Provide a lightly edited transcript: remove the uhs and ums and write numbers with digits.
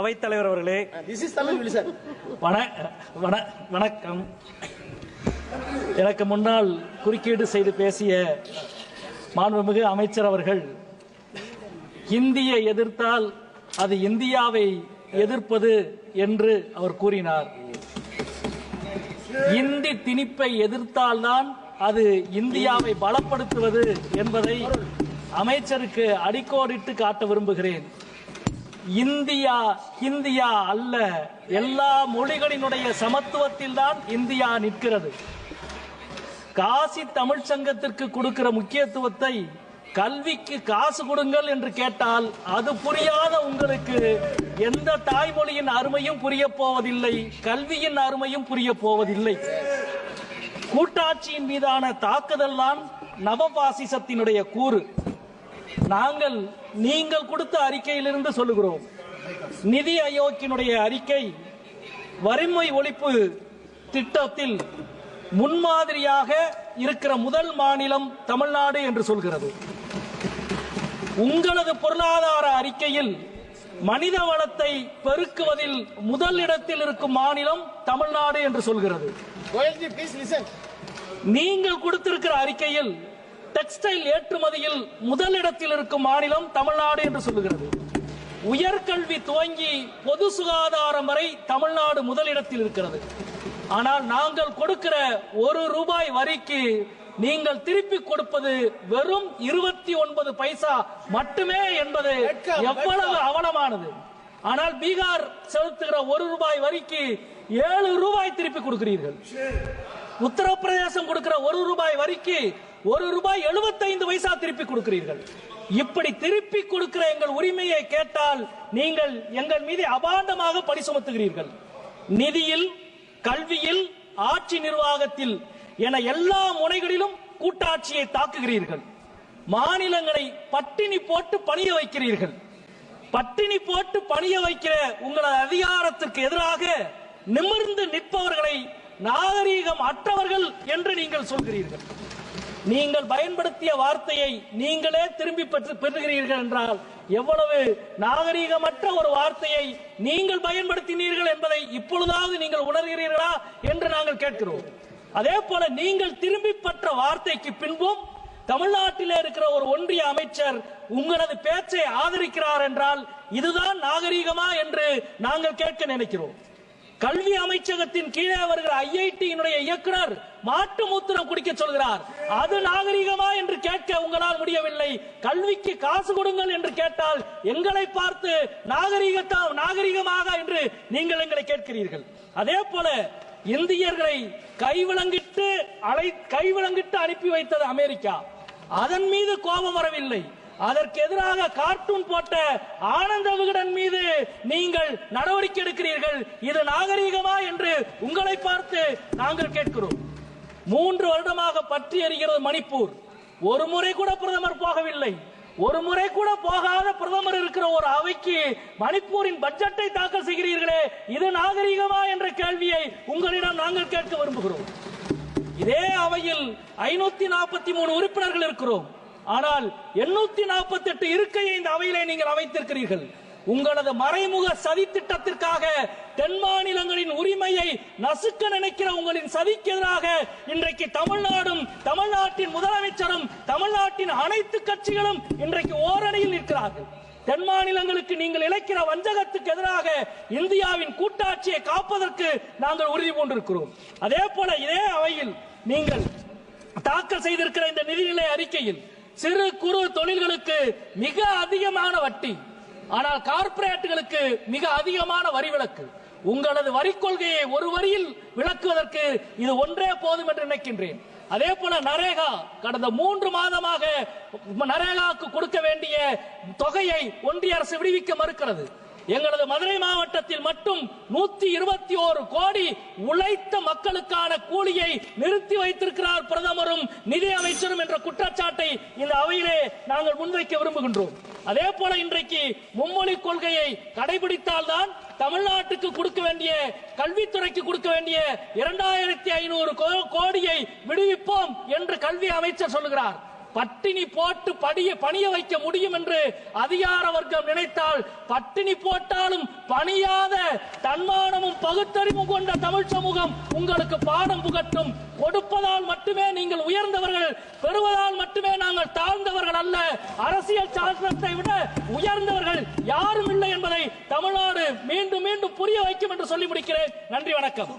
அவைத்தலைவர் அவர்களே, வணக்கம். எனக்கு முன்னால் குறுக்கீடு செய்து பேசிய மாண்புமிகு அமைச்சர் அவர்கள், இந்தியை எதிர்த்தால் அது இந்தியாவை எதிர்ப்பது என்று அவர் கூறினார். இந்தி திணிப்பை எதிர்த்தால்தான் அது இந்தியாவை பலப்படுத்துவது என்பதை அமைச்சருக்கு அடிக்கோடிட்டு காட்ட விரும்புகிறேன். இந்தியா இந்தியா அல்ல, எல்லா மொழிகளினுடைய சமத்துவத்தில் தான் இந்தியா நிற்கிறது. காசி தமிழ் சங்கத்திற்கு கொடுக்கிற முக்கியத்துவத்தை கல்விக்கு காசு கொடுங்கள் என்று கேட்டால் அது புரியாத உங்களுக்கு எந்த தாய்மொழியின் அருமையும் புரிய போவதில்லை, கல்வியின் அருமையும் புரிய போவதில்லை. கூட்டாட்சியின் மீதான தாக்குதல் தான் நவபாசிசத்தினுடைய கூறு. நீங்கள் கொடுத்த அறிக்கையிலிருந்து சொல்லுகிறோம். நிதி ஆயோக்கினுடைய அறிக்கை வறுமை ஒழிப்பு திட்டத்தில் முன்மாதிரியாக இருக்கிற முதல் மாநிலம் தமிழ்நாடு என்று சொல்கிறது. உங்களது பொருளாதார அறிக்கையில் மனித வளத்தை பெருக்குவதில் முதல் இடத்தில் இருக்கும் மாநிலம் தமிழ்நாடு என்று சொல்கிறது. நீங்கள் கொடுத்திருக்கிற அறிக்கையில் டெக்ஸ்டைல் ஏற்றுமதியில் முதலிடத்தில் இருக்கும் மாநிலம் தமிழ்நாடு என்று சொல்லுகிறது. உயர்கல்வி துவங்கி பொது சுகாதாரம் வரை தமிழ்நாடு முதலிடத்தில் இருக்கிறது. ஆனால் நாங்கள் கொடுக்கிற ₹1 வரிக்கு நீங்கள் திருப்பி கொடுப்பது வெறும் 29 பைசா மட்டுமே என்பது எவ்வளவு அவலமானது. ஆனால் பீகார் செலுத்துகிற ₹1 வரிக்கு ₹7 திருப்பி கொடுக்கிறீர்கள். உத்தரப்பிரதேசம் கொடுக்கிற ₹1 வரிக்கு ₹1.75 திருப்பி கொடுக்கிறீர்கள். இப்படி திருப்பி கொடுக்கிற எங்கள் உரிமையை கேட்டால் நீங்கள் எங்கள் மீது அபாண்டமாக பழி சுமத்துகிறீர்கள். நிதியில், கல்வியில், ஆட்சி நிர்வாகத்தில் என எல்லா முனைகளிலும் கூட்டாட்சியை தாக்குகிறீர்கள். மாநிலங்களை பட்டினி போட்டு பணிய வைக்கிறீர்கள். பட்டினி போட்டு பணிய வைக்கிற உங்களது அதிகாரத்திற்கு எதிராக நிமிர்ந்து நிற்பவர்களை நாகரீகம் அற்றவர்கள் என்று நீங்கள் சொல்கிறீர்கள். நீங்கள் பயன்படுத்திய வார்த்தையை நீங்களே திரும்பி பெறுகிறீர்கள் என்றால் எவ்வளவு நாகரீகமற்ற ஒரு வார்த்தையை நீங்கள் பயன்படுத்தினீர்கள் என்பதை இப்பொழுதாவது நீங்கள் உணர்கிறீர்களா என்று நாங்கள் கேட்கிறோம். அதே போல நீங்கள் திரும்பி பெற்ற வார்த்தைக்கு பின்பும் தமிழ்நாட்டில் இருக்கிற ஒரு ஒன்றிய அமைச்சர் உங்களது பேச்சை ஆதரிக்கிறார் என்றால் இதுதான் நாகரீகமா என்று நாங்கள் கேட்க நினைக்கிறோம். கல்வி அமைச்சகத்தின் கீழே வருகிற ஐஐடியினுடைய இயக்குனர் மாட்டு மூத்திரம் குடிக்க சொல்கிறார். அது நாகரீகமா என்று கேட்க உங்களால் முடியவில்லை. கல்விக்கு காசு கொடுங்கள் என்று கேட்டால் எங்களை பார்த்து நாகரீகமாக என்று நீங்கள் எங்களை கேட்கிறீர்கள். அதே போல இந்தியர்களை கைவிலங்கிட்டு அனுப்பி வைத்தது அமெரிக்கா. அதன் மீது கோபம் வரவில்லை. அதற்கு எதிராக கார்ட்டூன் போட்ட ஆனந்த விகடன் மீது நீங்கள் நடவடிக்கை எடுக்கிறீர்கள். இது நாகரீகமா என்று உங்களை பார்த்து நாங்கள் கேட்கிறோம். 3 வருடமாக பற்றி எறிகிறது மணிப்பூர். ஒரு முறை கூட பிரதமர் போகவில்லை. ஒரு முறை கூட போகாத பிரதமர் இருக்கிற ஒரு அவைக்கு மணிப்பூரின் பட்ஜெட்டை தாக்கல் செய்கிறீர்களே, இது நாகரீகமா என்ற கேள்வியை உங்களிடம் நாங்கள் கேட்க விரும்புகிறோம். இதே அவையில் 543 உறுப்பினர்கள் இருக்கிறோம். ஆனால் 848 இருக்கையை இந்த அவையிலே நீங்கள் அமைத்திருக்கிறீர்கள். உங்களது மறைமுக சதி திட்டத்திற்காக தென் மாநிலங்களின் உரிமையை நசுக்க நினைக்கிற உங்களின் சதிக்கு எதிராக இன்றைக்கு தமிழ்நாடும், தமிழ்நாட்டின் முதலமைச்சரும், தமிழ்நாட்டின் அனைத்து கட்சிகளும் இன்றைக்கு ஓரணியில் நிற்கிறார்கள். தென் மாநிலங்களுக்கு நீங்கள் இழைக்கிற வஞ்சகத்துக்கு எதிராக இந்தியாவின் கூட்டாட்சியை காப்பதற்கு நாங்கள் உறுதி பூண்டிருக்கிறோம். அதே போல இதே அவையில் நீங்கள் தாக்கல் செய்திருக்கிற இந்த நிதிநிலை அறிக்கையில் சிறு குறு தொழில்களுக்கு மிக அதிகமான வட்டி, ஆனால் கார்ப்பரேட்டுகளுக்கு மிக அதிகமான வரி விலக்கு. உங்களது வரி கொள்கையை ஒரு வரியில் விளக்குவதற்கு இது ஒன்றே போதும் என்று நினைக்கின்றேன். அதே போல நரேகா, கடந்த 3 மாதமாக நரேகாவுக்கு கொடுக்க வேண்டிய தொகையை ஒன்றிய அரசு விடுவிக்க மறுக்கிறது. எங்களது மதுரை மாவட்டத்தில் மட்டும் 121 கோடி உழைத்த மக்களுக்கான கூலியை நிறுத்தி வைத்திருக்கிறார் பிரதமரும் நிதி அமைச்சரும் என்ற குற்றச்சாட்டை இந்த அவையிலே நாங்கள் முன்வைக்க விரும்புகின்றோம். அதே போல இன்றைக்கு மும்மொழி கொள்கையை கடைபிடித்தால்தான் தமிழ்நாட்டுக்கு கொடுக்க வேண்டிய, கல்வித்துறைக்கு கொடுக்க வேண்டிய 2500 கோடியை விடுவிப்போம் என்று கல்வி அமைச்சர் சொல்லுகிறார். பட்டினி போட்டு பணிய வைக்க முடியும் என்று அதிகார வர்க்கம் நினைத்தால் பட்டினி போட்டாலும் பணியாத தன்மானமும் பகுத்தறிவும் கொண்ட தமிழ் சமூகம் உங்களுக்கு பாடம் புகட்டும். கொடுப்பதால் மட்டுமே நீங்கள் உயர்ந்தவர்கள், பெறுவதால் மட்டுமே நாங்கள் தாழ்ந்தவர்கள் அல்ல. அரசியல் சாசனத்தை விட உயர்ந்தவர்கள் யாரும் இல்லை என்பதை தமிழ்நாடு மீண்டும் மீண்டும் புரிய வைக்கும் என்று சொல்லி முடிக்கிறேன். நன்றி, வணக்கம்.